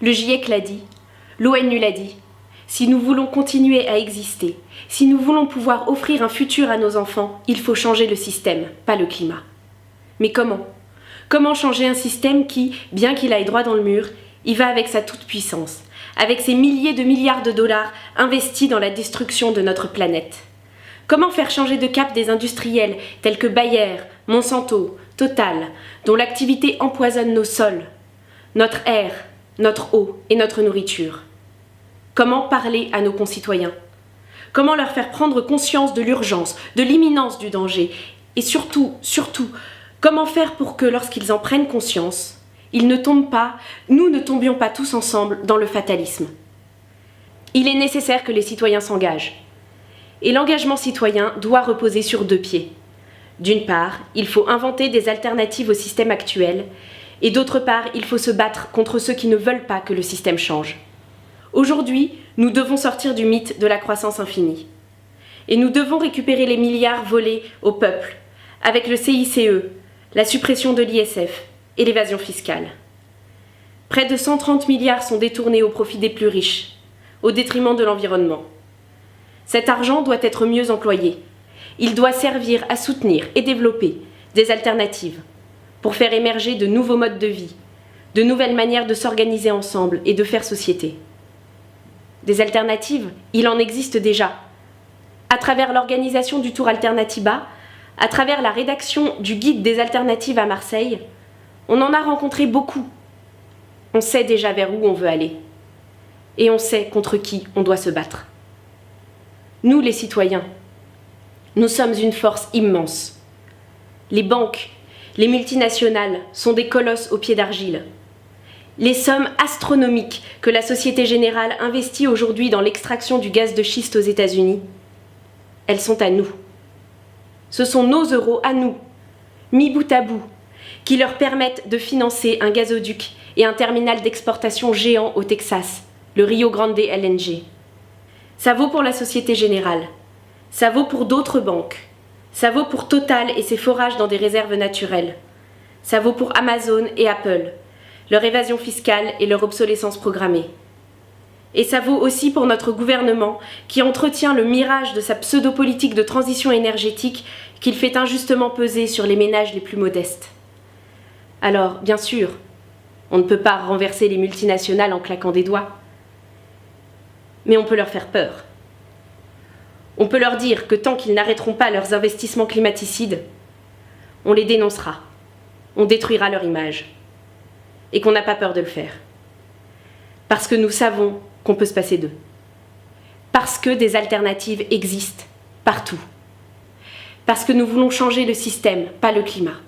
Le GIEC l'a dit, l'ONU l'a dit. Si nous voulons continuer à exister, si nous voulons pouvoir offrir un futur à nos enfants, il faut changer le système, pas le climat. Mais comment ? Comment changer un système qui, bien qu'il aille droit dans le mur, y va avec sa toute-puissance, avec ses milliers de milliards de dollars investis dans la destruction de notre planète ? Comment faire changer de cap des industriels tels que Bayer, Monsanto, Total, dont l'activité empoisonne nos sols, notre air, notre eau et notre nourriture ? Comment parler à nos concitoyens ? Comment leur faire prendre conscience de l'urgence, de l'imminence du danger ? Et surtout, comment faire pour que lorsqu'ils en prennent conscience, ils ne tombent pas, nous ne tombions pas tous ensemble dans le fatalisme ? Il est nécessaire que les citoyens s'engagent. Et l'engagement citoyen doit reposer sur 2 pieds. D'une part, il faut inventer des alternatives au système actuel, et d'autre part, il faut se battre contre ceux qui ne veulent pas que le système change. Aujourd'hui, nous devons sortir du mythe de la croissance infinie. Et nous devons récupérer les milliards volés au peuple, avec le CICE, la suppression de l'ISF et l'évasion fiscale. Près de 130 milliards sont détournés au profit des plus riches, au détriment de l'environnement. Cet argent doit être mieux employé. Il doit servir à soutenir et développer des alternatives pour faire émerger de nouveaux modes de vie, de nouvelles manières de s'organiser ensemble et de faire société. Des alternatives, il en existe déjà. À travers l'organisation du Tour Alternatiba, à travers la rédaction du guide des alternatives à Marseille, on en a rencontré beaucoup. On sait déjà vers où on veut aller. Et on sait contre qui on doit se battre. Nous, les citoyens, nous sommes une force immense. Les banques, les multinationales sont des colosses aux pieds d'argile. Les sommes astronomiques que la Société Générale investit aujourd'hui dans l'extraction du gaz de schiste aux États-Unis, elles sont à nous. Ce sont nos euros à nous, mis bout à bout, qui leur permettent de financer un gazoduc et un terminal d'exportation géant au Texas, le Rio Grande LNG. Ça vaut pour la Société Générale, ça vaut pour d'autres banques, ça vaut pour Total et ses forages dans des réserves naturelles, ça vaut pour Amazon et Apple, leur évasion fiscale et leur obsolescence programmée. Et ça vaut aussi pour notre gouvernement qui entretient le mirage de sa pseudo-politique de transition énergétique qu'il fait injustement peser sur les ménages les plus modestes. Alors, bien sûr, on ne peut pas renverser les multinationales en claquant des doigts. Mais on peut leur faire peur. On peut leur dire que tant qu'ils n'arrêteront pas leurs investissements climaticides, on les dénoncera, on détruira leur image. Et qu'on n'a pas peur de le faire. Parce que nous savons qu'on peut se passer d'eux. Parce que des alternatives existent partout. Parce que nous voulons changer le système, pas le climat.